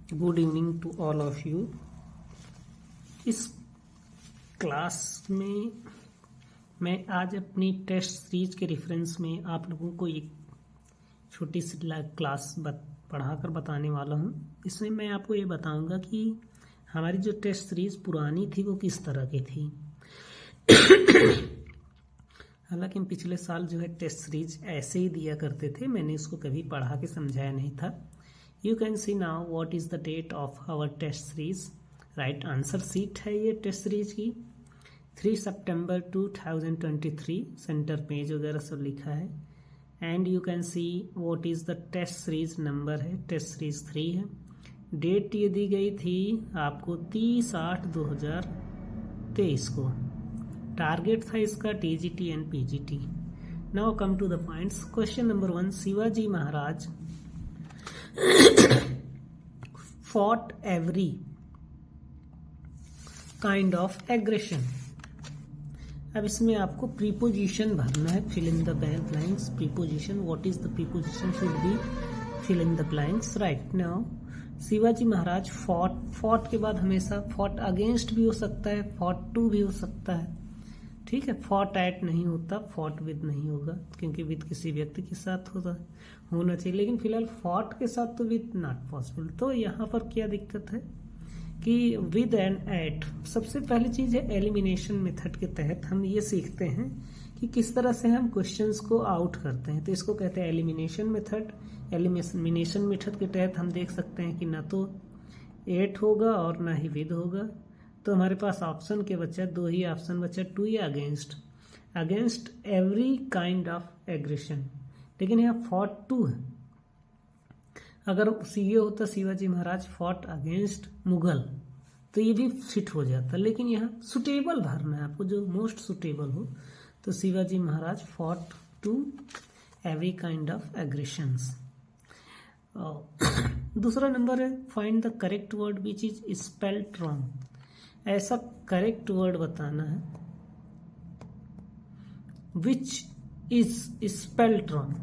Good evening to all of you. इस class में मैं आज अपनी टेस्ट सीरीज के रेफरेंस में आप लोगों को एक छोटी सी क्लास पढ़ाकर बताने वाला हूँ। इसमें मैं आपको ये बताऊंगा कि हमारी जो टेस्ट सीरीज पुरानी थी वो किस तरह की थी। हालांकि हम पिछले साल जो है टेस्ट सीरीज ऐसे ही दिया करते थे, मैंने इसको कभी पढ़ा के समझाया नहीं था। You can see now what is the date of our test series. Right answer sheet है ये टेस्ट सीरीज की 3 सितंबर 2023, सेंटर पेज वगैरह सब लिखा है। And you can see what is the test series number है, टेस्ट सीरीज 3 है। Date ये दी गई थी आपको 30/8/2023 को। टारगेट था इसका TGT and PGT। Now come to the points. Question number 1, Shivaji Maharaj fought every kind of aggression। अब इसमें आपको प्रीपोजिशन भरना है, fill in the blanks. Preposition, what is the preposition should be fill in the blanks. Right now Shivaji Maharaj fought के बाद हमेशा fought against भी हो सकता है, फॉट टू भी हो सकता है। ठीक है, फॉट एट नहीं होता, फॉट विद नहीं होगा क्योंकि विद किसी व्यक्ति के साथ होना चाहिए, लेकिन फिलहाल फॉट के साथ तो विद नॉट पॉसिबल। तो यहाँ पर क्या दिक्कत है कि विद एंड एट। सबसे पहली चीज है एलिमिनेशन मेथड के तहत हम ये सीखते हैं कि किस तरह से हम क्वेश्चंस को आउट करते हैं। तो इसको कहते हैं एलिमिनेशन मेथड। एलिमिनेशन मेथड के तहत हम देख सकते हैं कि ना तो एट होगा और ना ही विद होगा। तो हमारे पास ऑप्शन के बचा दो ही ऑप्शन बचा, टू या against. Against every kind of aggression, लेकिन यहाँ फॉट टू है। अगर ये होता शिवाजी महाराज फॉट अगेंस्ट मुगल तो ये भी फिट हो जाता, लेकिन यहाँ सुटेबल भरना है आपको, जो मोस्ट सुटेबल हो। तो Shivaji Maharaj fought to every kind of aggressions. दूसरा नंबर है find the correct word which is spelled wrong. ऐसा करेक्ट वर्ड बताना है विच इज स्पेल्ड रॉन्ग।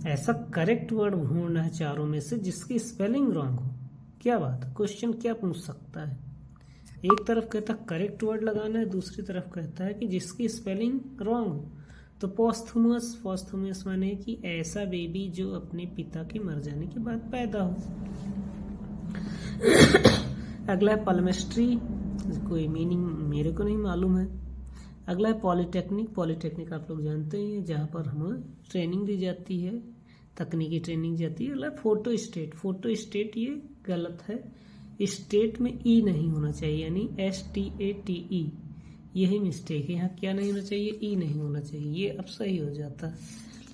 ऐसा करेक्ट वर्ड ढूंढना है चारों में से जिसकी स्पेलिंग रॉन्ग हो। क्या बात है, क्वेश्चन क्या पूछ सकता है। एक तरफ कहता है करेक्ट वर्ड लगाना है, दूसरी तरफ कहता है कि जिसकी स्पेलिंग रॉन्ग हो। तो पोस्थुमस माने कि ऐसा बेबी जो अपने पिता के मर जाने के बाद पैदा हो। अगला है पल्मेस्ट्री, कोई मीनिंग मेरे को नहीं मालूम है। अगला है पॉलिटेक्निक आप लोग जानते हैं जहाँ पर हमें ट्रेनिंग दी जाती है, तकनीकी ट्रेनिंग जाती है। अगला फोटो स्टेट ये गलत है, स्टेट में ई नहीं होना चाहिए, यानी STATE, यही मिस्टेक है। यहाँ क्या नहीं होना चाहिए, ई नहीं होना चाहिए। ये अब सही हो जाता है,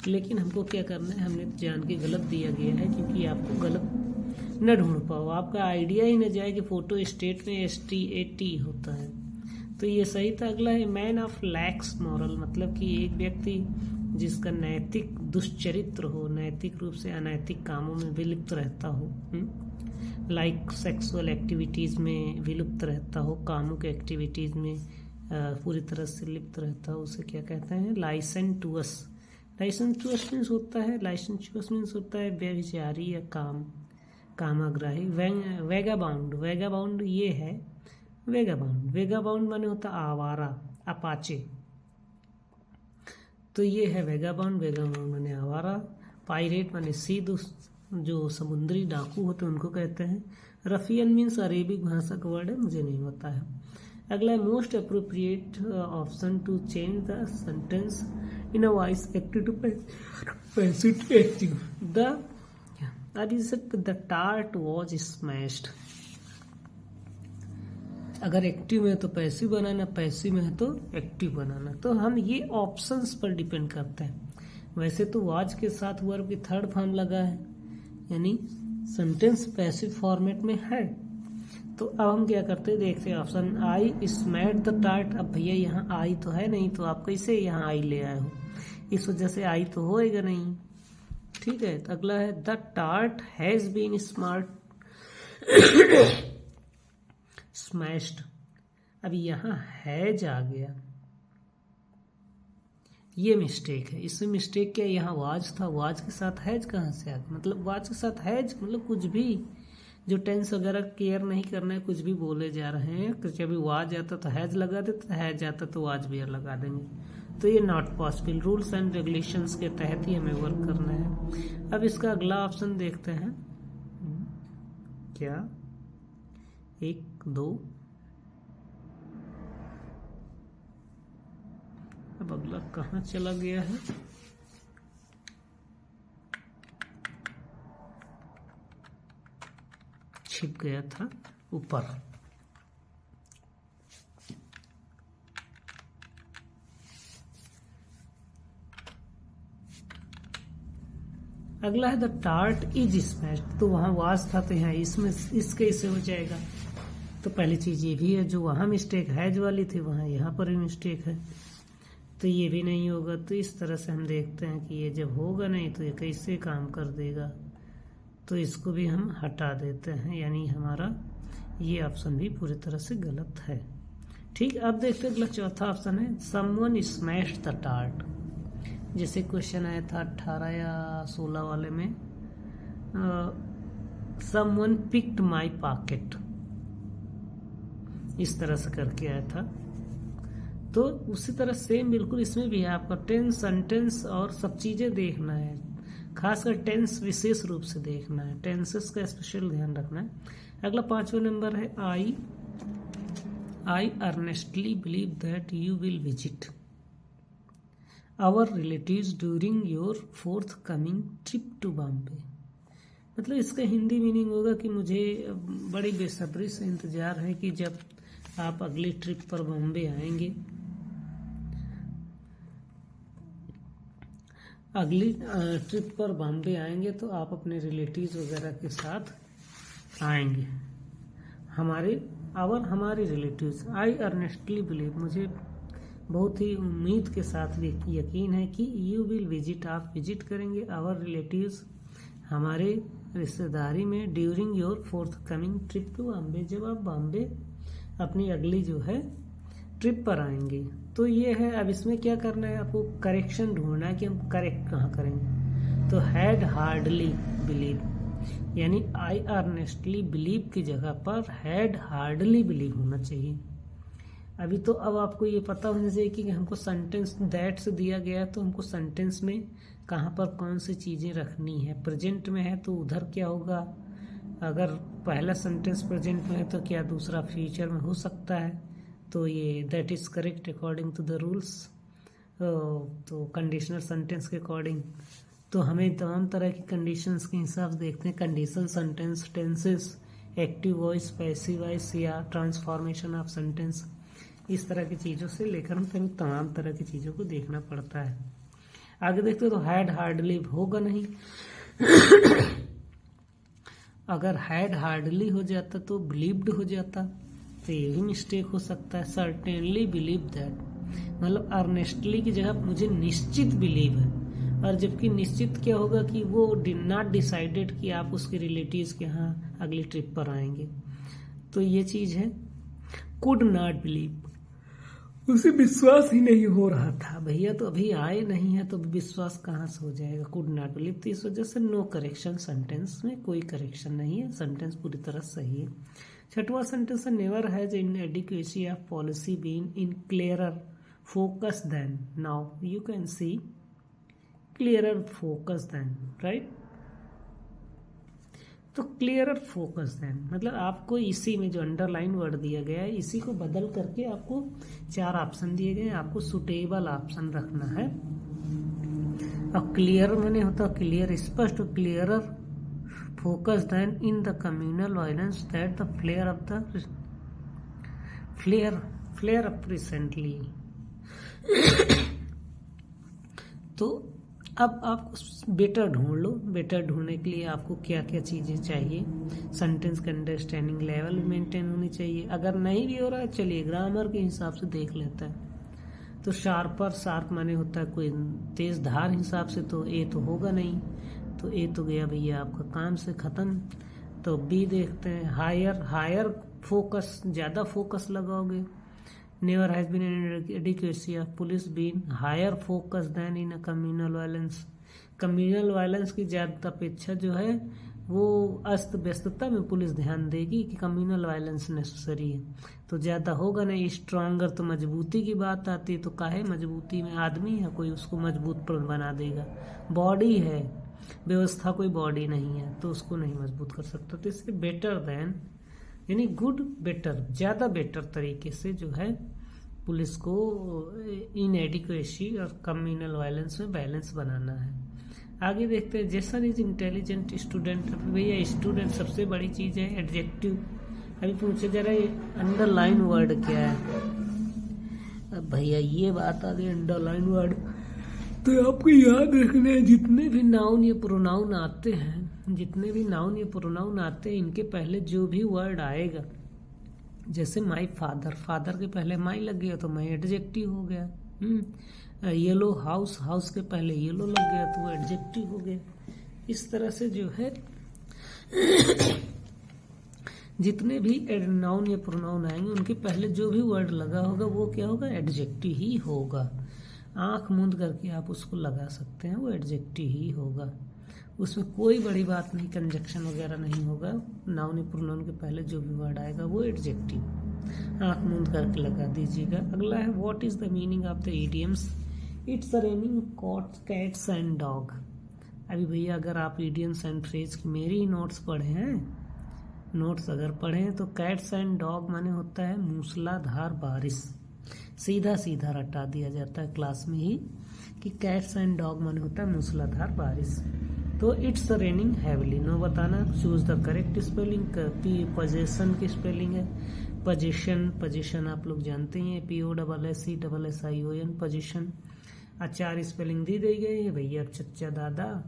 लेकिन हमको क्या करना है, हमने जान के गलत दिया गया है क्योंकि आपको गलत न ढूंढ पाओ, आपका आइडिया ही न जाए कि फोटो स्टेट में STAT होता है। तो ये सही था। अगला है मैन ऑफ लैक्स मॉरल, मतलब कि एक व्यक्ति जिसका नैतिक दुष्चरित्र हो, नैतिक रूप से अनैतिक कामों में विलुप्त रहता हो, लाइक सेक्सुअल एक्टिविटीज में विलुप्त रहता हो, कामुक एक्टिविटीज में पूरी तरह से लिप्त रहता हो, उसे क्या कहते हैं, लाइसेंटुअस मीन्स होता है, व्यभिचारी या कामाग्राही। वेगाबाउंड ये है, वेगाबाउंड माने होता आवारा, अपाचे। तो ये है वेगाबाउंड माने आवारा। पायरेट माने जो समुद्री डाकू होते हैं उनको कहते हैं। रफियन मीन्स अरेबिक भाषा का वर्ड है, मुझे नहीं पता है। अगला है most appropriate option to change the sentence in a voice active to passive active. The tart was smashed. अगर एक्टिव में है तो पैसिव बनाना, पैसिव में है तो एक्टिव बनाना। तो हम ये ऑप्शंस पर डिपेंड करते हैं। वैसे तो वॉज के साथ वर्ब की थर्ड फॉर्म लगा है, यानी सेंटेंस पैसिव फॉर्मेट में है। तो अब हम क्या करते हैं, देखते हैं option I smashed the tart. अब भैया यहाँ आई तो है नहीं, तो आप कैसे यहाँ आई ले आए हो, इस वजह से आई तो होएगा नहीं। ठीक है, तो अगला है the tart has been smashed. अब यहाँ हैज आ गया, ये मिस्टेक है। इसमें मिस्टेक क्या, यहाँ वाज था, वाज के साथ हैज कहाँ से आ गया, मतलब वाज के साथ हैज मतलब कुछ भी जो टेंस वगैरह केयर नहीं करना है, कुछ भी बोले जा रहे हैं, कुछ अभी वाज आता तो हैज लगा देते, हैज आता तो वाज भी लगा देंगे, तो ये not possible. Rules and regulations के तहत ही हमें वर्क करना है। अब इसका अगला ऑप्शन देखते हैं, क्या 1 2। अब अगला कहाँ चला गया है, छिप गया था ऊपर। अगला है द टार्ट इज स्मैश्ड, तो वहां वाज था तो यहाँ इसमें इस कैसे हो जाएगा। तो पहली चीज ये भी है, जो वहां मिस्टेक हैज वाली थी वहां यहाँ पर भी मिस्टेक है, तो ये भी नहीं होगा। तो इस तरह से हम देखते हैं कि ये जब होगा नहीं तो ये कैसे काम कर देगा, तो इसको भी हम हटा देते हैं, यानी हमारा ये ऑप्शन भी पूरी तरह से गलत है। ठीक, अब देखते हैं अगला चौथा ऑप्शन है समवन स्मैश्ड द टार्ट। जैसे क्वेश्चन आया था 18 या 16 वाले में, समवन पिक्ड माई पॉकेट, इस तरह से करके आया था। तो उसी तरह सेम बिल्कुल इसमें भी है, आपका टेंस, सेंटेंस और सब चीजें देखना है, खासकर टेंस विशेष रूप से देखना है, टेंसेस का स्पेशल ध्यान रखना है। अगला 5वां नंबर है I earnestly believe that you will visit our relatives during your forthcoming trip to Bombay. मतलब इसका हिंदी मीनिंग होगा कि मुझे बड़ी बेसब्री से इंतजार है कि जब आप अगली ट्रिप पर बॉम्बे आएंगे, अगली ट्रिप पर बॉम्बे आएंगे तो आप अपने रिलेटिव्स वगैरह के साथ आएंगे, हमारे रिलेटिव्स। आई अर्नेस्टली बिलीव, मुझे बहुत ही उम्मीद के साथ यकीन है कि यू विल विजिट, आप विजिट करेंगे आवर रिलेटिव्स, हमारे रिश्तेदारी में, during your forthcoming trip to Bombay, जब आप बॉम्बे अपनी अगली जो है ट्रिप पर आएंगे। तो ये है। अब इसमें क्या करना है, आपको करेक्शन ढूंढना है कि हम करेक्ट कहाँ करेंगे। तो हैड हार्डली बिलीव, यानी आई अर्नेस्टली बिलीव की जगह पर हैड हार्डली बिलीव होना चाहिए। अभी तो अब आपको ये पता होना चाहिए कि हमको सेंटेंस दैट से दिया गया है, तो हमको सेंटेंस में कहाँ पर कौन सी चीज़ें रखनी है। प्रेजेंट में है तो उधर क्या होगा, अगर पहला सेंटेंस प्रेजेंट में है तो क्या दूसरा फ्यूचर में हो सकता है। तो ये that is correct according to the rules. तो कंडीशनल सेंटेंस के अकॉर्डिंग तो हमें तमाम तरह की कंडीशंस के हिसाब से देखते हैं, conditional sentence, tenses, active voice, passive voice या ट्रांसफॉर्मेशन ऑफ सेंटेंस, इस तरह की चीज़ों से लेकर हम तमाम तरह की चीज़ों को देखना पड़ता है। आगे देखते हो तो हैड हार्डली होगा नहीं। अगर हैड हार्डली हो जाता तो बिलीव्ड हो जाता, तो ये भी मिस्टेक हो सकता है। सर्टेनली बिलीव दैट, मतलब अर्नेस्टली की जगह मुझे निश्चित बिलीव है, और जबकि निश्चित क्या होगा कि वो नॉट डिसाइडेड कि आप उसके रिलेटिव्स के यहाँ अगली ट्रिप पर आएंगे। तो ये चीज है। कुड नॉट बिलीव, उसे विश्वास ही नहीं हो रहा था, भैया तो अभी आए नहीं है तो विश्वास कहाँ से हो जाएगा। कुड नॉट बिलीव, तो इस वजह से नो करेक्शन, सेंटेंस में कोई करेक्शन नहीं है, सेंटेंस पूरी तरह सही है। छठवां सेंटेंस है never has inadequacy of policy been in clearer focus than, now you can see clearer focus than, right. तो क्लियरर फोकस देन मतलब आपको इसी में जो अंडरलाइन वर्ड दिया गया है इसी को बदल करके आपको 4 ऑप्शन दिए गए हैं, आपको सुटेबल ऑप्शन रखना है। अब क्लियर मैंने होता क्लियर, स्पष्ट, clearer focus than in the communal violence that the flare up recently. तो अब आप बेटर ढूंढ लो। बेटर ढूंढने के लिए आपको क्या क्या चीज़ें चाहिए, सेंटेंस का अंडरस्टैंडिंग लेवल मेंटेन होनी चाहिए। अगर नहीं भी हो रहा है चलिए ग्रामर के हिसाब से देख लेता है। तो शार्पर, शार्प माने होता है कोई तेज धार हिसाब से, तो ए तो होगा नहीं, तो ए तो गया भैया आपका काम से ख़त्म। तो बी देखते हैं, हायर, हायर फोकस, ज़्यादा फोकस लगाओगे। Never has been an adequacy of police been higher focus than in a communal violence. Communal violence की ज्यादा अपेक्षा जो है वो अस्त व्यस्तता में पुलिस ध्यान देगी कि कम्युनल वायलेंस नेसेसरी है, तो ज़्यादा होगा नहीं। स्ट्रांगर तो मजबूती की बात आती है, तो काहे मजबूती में आदमी है कोई उसको मजबूत बना देगा, बॉडी है, व्यवस्था कोई बॉडी नहीं है तो उसको नहीं मजबूत कर सकता। तो इसके बेटर देन यानी गुड बेटर, ज़्यादा बेटर तरीके से जो है पुलिस को इनएडिक्वेसी और कम्युनल वायलेंस में बैलेंस बनाना है। आगे देखते हैं जेसन इज इंटेलिजेंट स्टूडेंट। भैया स्टूडेंट सबसे बड़ी चीज़ है एडजेक्टिव। अभी पूछे जरा ये अंडरलाइन वर्ड क्या है। अब भैया ये बात आ गई अंडरलाइन वर्ड, तो आपको याद रखना है जितने भी नाउन या प्रोनाउन आते हैं, जितने भी नाउन या प्रोनाउन आते हैं इनके पहले जो भी वर्ड आएगा, जैसे माई फादर, फादर के पहले माई लग गया तो माई एडजेक्टिव हो गया। येलो हाउस, हाउस के पहले येलो लग गया तो वो एडजेक्टिव हो गया। इस तरह से जो है जितने भी नाउन या प्रोनाउन आएंगे उनके पहले जो भी वर्ड लगा होगा वो क्या होगा, एडजेक्टिव ही होगा। आंख मूंद करके आप उसको लगा सकते हैं, वो एडजेक्टिव ही होगा, उसमें कोई बड़ी बात नहीं, कंजक्शन वगैरह नहीं होगा। नाउन या प्रोनाउन के पहले जो भी वर्ड आएगा वो एडजेक्टिव आंख मूंद करके लगा दीजिएगा। अगला है what is the meaning of the idioms. It's raining cats and dog. अभी भैया अगर आप इडियम्स एंड फ्रेज की मेरी नोट्स पढ़े हैं, नोट्स अगर पढ़े हैं तो कैट्स एंड डॉग माने होता है मूसलाधार बारिश। सीधा सीधा रटा दिया जाता है क्लास में ही कि कैट्स एंड डॉग माने होता है मूसलाधार बारिश। तो इट्स रेनिंग हैविली, नो बताना, choose the correct spelling. Possession की स्पेलिंग है पोजीशन, पोजीशन आप लोग जानते हैं POSSESSION पोजीशन। आचार स्पेलिंग दी गई है भैया, चच्चा दादा,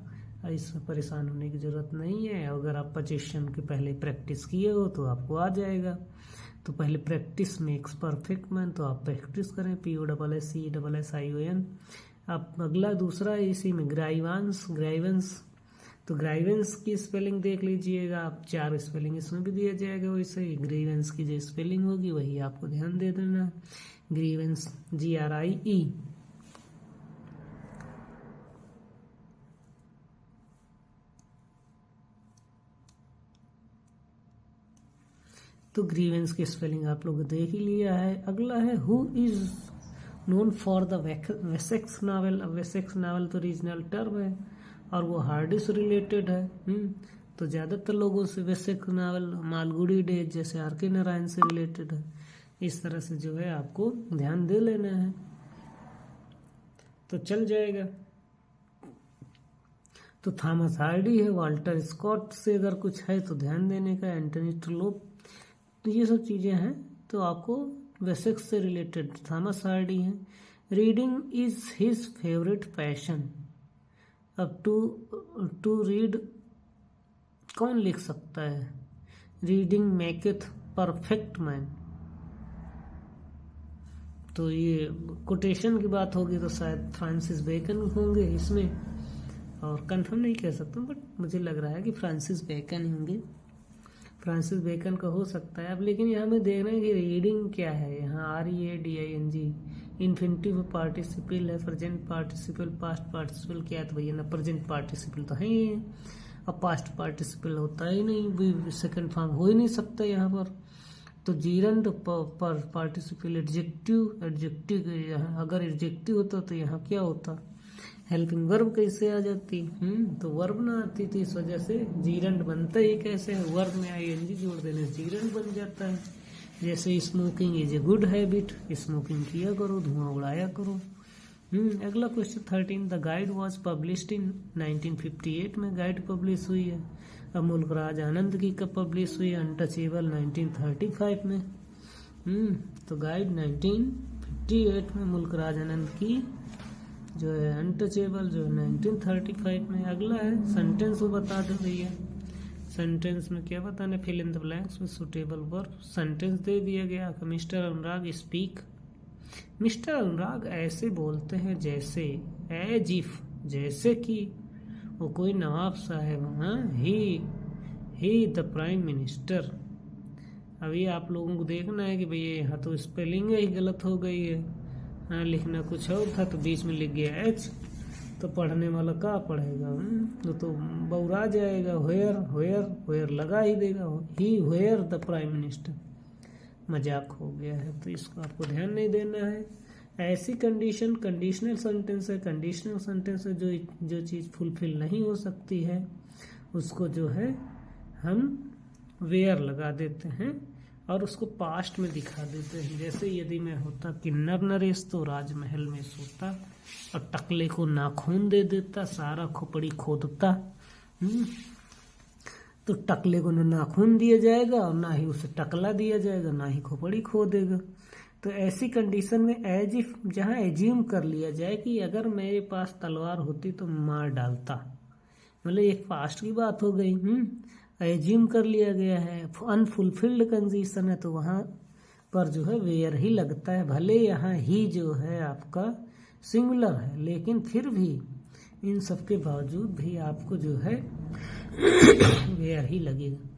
इसमें परेशान होने की जरूरत नहीं है। अगर आप पोजीशन के पहले प्रैक्टिस किए हो तो आपको आ जाएगा। तो पहले प्रैक्टिस मेक्स परफेक्ट मैन, तो आप प्रैक्टिस करें POSSESSION। आप अगला दूसरा इसी में ग्राइवांस, ग्राइवेंस, तो ग्राइवेंस की स्पेलिंग देख लीजिएगा आप, 4 स्पेलिंग इसमें भी दिया जाएगा वैसे ही। ग्रीवेंस की जो स्पेलिंग होगी वही आपको ध्यान दे देना, ग्रीवेंस GRIE। तो ग्रीवेंस की स्पेलिंग आप लोग देख ही लिया है। अगला है who is known for the Wessex novel. अब वेसेक्स नावल तो रीजनल टर्म है और वो हार्डी से रिलेटेड है। तो ज़्यादातर लोगों से वेसेक्स नावल मालगुडी डेज जैसे RK नारायण से रिलेटेड है। इस तरह से जो है आपको ध्यान दे लेना है तो चल जाएगा। तो थॉमस हार्डी है, वाल्टर स्कॉट से अगर कुछ है तो ध्यान देने का, एंटनी ट्रूलोप, तो ये सब चीज़ें हैं तो आपको वेसेक्स से रिलेटेड थॉमस हार्डी हैं। Reading is his favourite passion. अब टू रीड कौन लिख सकता है, रीडिंग मेकeth परफेक्ट मैन। तो ये कोटेशन की बात होगी तो शायद फ्रांसिस बेकन होंगे इसमें, और कंफर्म नहीं कह सकता बट मुझे लग रहा है कि फ्रांसिस बेकन ही होंगे, फ्रांसिस बेकन का हो सकता है। अब लेकिन यहाँ में देख रहे हैं कि रीडिंग क्या है, यहाँ READING इन्फिनिटिव पार्टिसिपल है, प्रेजेंट पार्टिसिपल, पास्ट पार्टिसिपल क्या है, तो भैया ना प्रेजेंट पार्टिसिपल तो है ही है, अब पास्ट पार्टिसिपल होता ही नहीं, सेकंड फॉर्म हो ही नहीं सकता यहाँ पर। तो जीरंड पर पार्टिसिपल एडजेक्टिव, एडजेक्टिव यहाँ अगर एडजेक्टिव होता तो यहाँ क्या होता, हेल्पिंग वर्ब कैसे आ जाती, तो वर्ब ना आती थी, इस वजह से जीरंड बनता ही कैसे है, वर्ब में ING जोड़ देने जीरंड बन जाता है। जैसे smoking is a good habit, smoking किया करो, धुआं उड़ाया करो। अगला question 13, the guide was published in 1958 में गाइड पब्लिश हुई है। अमूल्य राज आनंद की कब पब्लिश हुई, अनटचेबल 1935 में। तो गाइड 1958 में, मुल्क राज आनंद की जो है अनटचेबल जो है 1935 में। अगला है सेंटेंस, वो बता दो भैया, सेंटेंस में क्या बताना, fill in the blanks with suitable verb. Sentence दे दिया गया, mister Anurag speak, mister Anurag ऐसे बोलते हैं जैसे, एज इफ जैसे कि वो कोई नवाब साहब, ही द प्राइम मिनिस्टर। अभी आप लोगों को देखना है कि भैया यहाँ तो स्पेलिंग ही गलत हो गई है, हाँ लिखना कुछ और था तो बीच में लिख गया एच, तो पढ़ने वाला क्या पढ़ेगा, तो बौरा जाएगा। वेयर वेयर वेयर लगा ही देगा, ही वेयर द प्राइम मिनिस्टर, मजाक हो गया है, तो इसको आपको ध्यान नहीं देना है। ऐसी कंडीशन कंडीशनल सेंटेंस है, कंडीशनल सेंटेंस है जो चीज़ फुलफिल नहीं हो सकती है उसको जो है हम वेयर लगा देते हैं और उसको पास्ट में दिखा देते हैं। जैसे यदि मैं होता किन्नर नरेश तो राजमहल में सोता और टकले को नाखून दे देता, सारा खोपड़ी खोदता, तो टकले को न नाखून दिया जाएगा और ना ही उसे टकला दिया जाएगा, ना ही खोपड़ी खोदेगा। तो ऐसी कंडीशन में एज इफ जहाँ एज्यूम कर लिया जाए कि अगर मेरे पास तलवार होती तो मार डालता, मतलब एक पास्ट की बात हो गई, एज्यूम कर लिया गया है, अनफुलफिल्ड कंडीशन है, तो वहाँ पर जो है वेयर ही लगता है। भले यहाँ ही जो है आपका सिंगुलर है, लेकिन फिर भी इन सब के बावजूद भी आपको जो है वेयर ही लगेगा।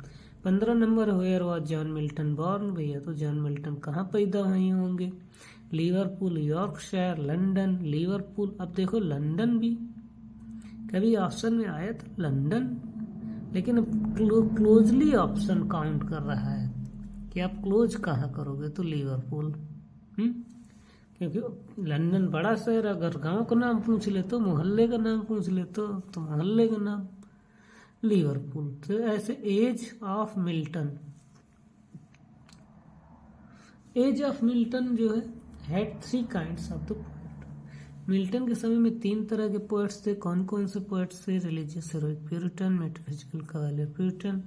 15 नंबर, where was John Milton born, भैया तो जॉन मिल्टन कहाँ पैदा हुए होंगे? Liverpool, Yorkshire, London, Liverpool. अब देखो लंदन भी कभी ऑप्शन में आया था लंदन, लेकिन अब क्लोजली ऑप्शन काउंट कर रहा है कि आप क्लोज कहाँ करोगे, तो लिवरपूल, क्योंकि लंदन बड़ा शहर, अगर गांव का नाम पूछ ले तो, मोहल्ले का नाम पूछ ले तो मोहल्ले का नाम लिवरपूल। तो ऐसे age of Milton, age of Milton जो है had 3 kinds of the poet. Milton के समय में 3 तरह के पोएट्स थे। कौन कौन से पोएट्स थे? Religious heroic puritan, metaphysical cavalier puritan,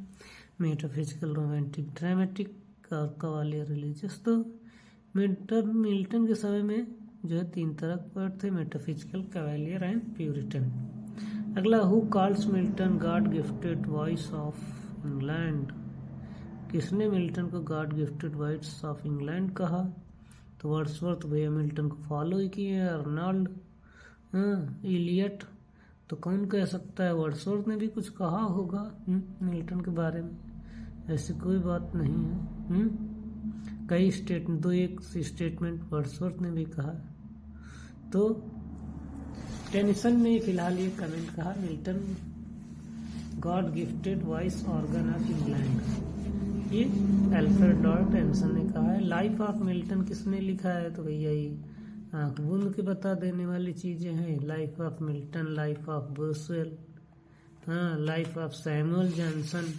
metaphysical romantic dramatic और कवालियर रिलीजियस। तो मिल्टन के समय में जो है 3 तरह के पोएट थे, मेटाफिजिकल, कवालियर एंड प्यूरिटन। अगला, who calls Milton God gifted voice of England? किसने मिल्टन को God gifted voice of England कहा? तो वर्ड्सवर्थ भैया मिल्टन को फॉलो ही किए, अर्नल्ड, इलियट। तो कौन कह सकता है? वर्ड्सवर्थ ने भी कुछ कहा होगा मिल्टन के बारे में, ऐसी कोई बात नहीं है। कई स्टेटमेंट, 2-1 स्टेटमेंट वर्ड्सवर्थ ने भी कहा। तो टेनिसन ने फिलहाल ये कमेंट कहा, Milton God gifted voice organ of England. ये अल्फ्रेड लॉर्ड टेनिसन ने कहा है। लाइफ ऑफ मिल्टन किसने लिखा है? तो भैया ये आँख बूंद के बता देने वाली चीजें हैं। Life of Milton, life of Boswell, life of Samuel Johnson,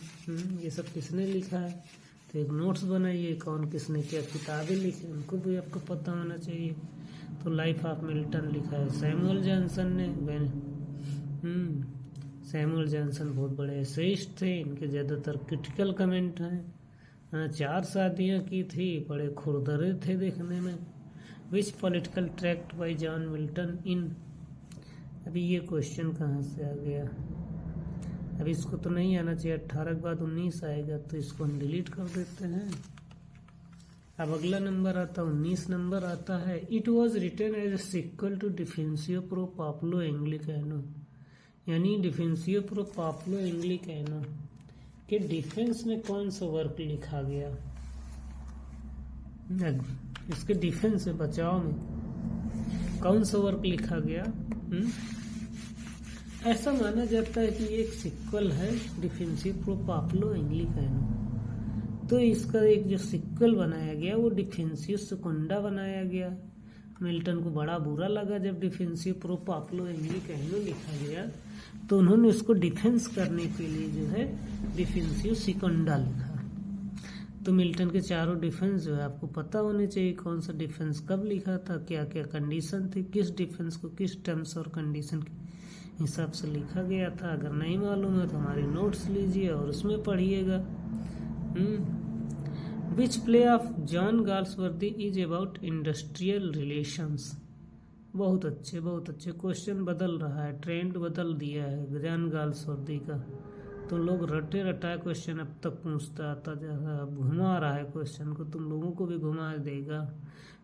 ये सब किसने लिखा है? तो एक नोट्स बनाइए, कौन किसने क्या किताबें लिखी उनको भी आपको पता होना चाहिए। तो लाइफ ऑफ मिल्टन लिखा है सैमुअल जॉनसन ने। सैमुअल जॉनसन बहुत बड़े एसेइस्ट थे, इनके ज़्यादातर क्रिटिकल कमेंट हैं। 4 शादियाँ की थी, बड़े खुरदरे थे देखने में। Which political tract by John Milton in? अभी ये क्वेश्चन कहाँ से आ गया? अभी इसको तो नहीं आना चाहिए, 18 के बाद 19 आएगा, तो इसको हम डिलीट कर देते हैं। अब अगला नंबर आता है 19 नंबर आता है। It was written as a sequel to Defensio pro populo Anglicano, यानी डिफेंसियो प्रो पॉपुलो एंग्लिकानो के डिफेंस में कौन सा वर्क लिखा गया? इसके डिफेंस में, बचाव में कौन सा वर्क लिखा गया? ऐसा माना जाता है कि एक सिक्वल है डिफेंसियो प्रो पॉपुलो एंग्लिकानो। तो इसका एक जो सिक्वल बनाया गया वो डिफेंसियो सेकुंडा बनाया गया। मिल्टन को बड़ा बुरा लगा जब डिफेंसियो प्रो पॉपुलो एंग्लिकानो लिखा गया, तो उन्होंने उसको डिफेंस करने के लिए जो है डिफेंसियो सेकुंडा लिखा। तो मिल्टन के चारों डिफेंस जो है आपको पता होने चाहिए, कौन सा डिफेंस कब लिखा था, क्या क्या कंडीशन थी, किस डिफेंस को किस टर्म्स और कंडीशन के हिसाब से लिखा गया था। अगर नहीं मालूम है तो हमारे नोट्स लीजिए और उसमें पढ़िएगा। Which play of John Galsworthy is about industrial relations? बहुत अच्छे क्वेश्चन बदल रहा है, ट्रेंड बदल दिया है जॉन गाल्सवर्दी का। तो लोग रटे रटाए क्वेश्चन अब तक पूछता आता जा रहा, अब घुमा रहा है क्वेश्चन को, तुम लोगों को भी घुमा देगा।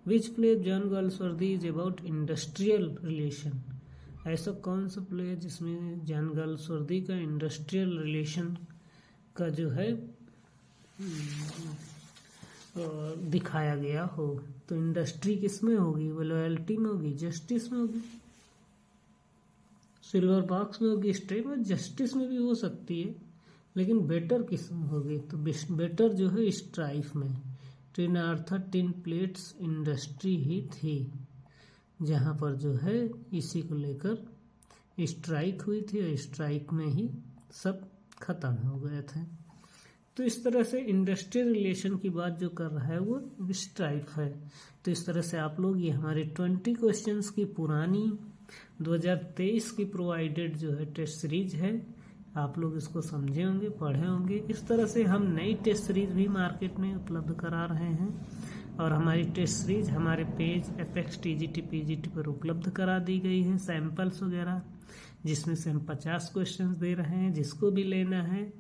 Which play John Galsworthy is about industrial relation? ऐसा कौन सा प्ले है जिसमें जॉन गाल्सवर्दी का इंडस्ट्रियल रिलेशन का जो है दिखाया गया हो। तो इंडस्ट्री किस में होगी? वो लॉयल्टी में होगी, जस्टिस में होगी, सिल्वर बॉक्स में होगी, स्ट्रेट में, जस्टिस में भी हो सकती है, लेकिन बेटर किस में होगी? तो बेटर जो है स्ट्राइफ में। टिन अर्थर टिन प्लेट्स इंडस्ट्री ही थी, जहाँ पर जो है इसी को लेकर स्ट्राइक हुई थी और स्ट्राइक में ही सब खत्म हो गए थे। तो इस तरह से इंडस्ट्रियल रिलेशन की बात जो कर रहा है वो स्ट्राइक है। तो इस तरह से आप लोग ये हमारे 20 क्वेश्चंस की पुरानी 2023 की प्रोवाइडेड जो है टेस्ट सीरीज है, आप लोग इसको समझे होंगे, पढ़े होंगे। इस तरह से हम नई टेस्ट सीरीज भी मार्केट में उपलब्ध करा रहे हैं और हमारी टेस्ट सीरीज हमारे पेज एपेक्स TGT PGT पर उपलब्ध करा दी गई है, सैंपल्स वगैरह, जिसमें से हम 50 क्वेश्चंस दे रहे हैं। जिसको भी लेना है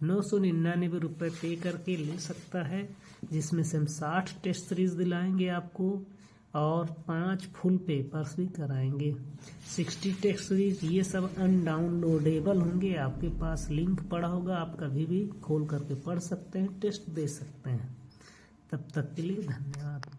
999 रुपये पे करके ले सकता है, जिसमें से हम 60 टेस्ट सीरीज दिलाएंगे आपको और 5 फुल पेपर्स भी कराएंगे। 60 टेस्ट सीरीज ये सब अनडाउनलोडेबल होंगे, आपके पास लिंक पड़ा होगा, आप कभी भी खोल करके पढ़ सकते हैं, टेस्ट दे सकते हैं। तब तक के लिए धन्यवाद।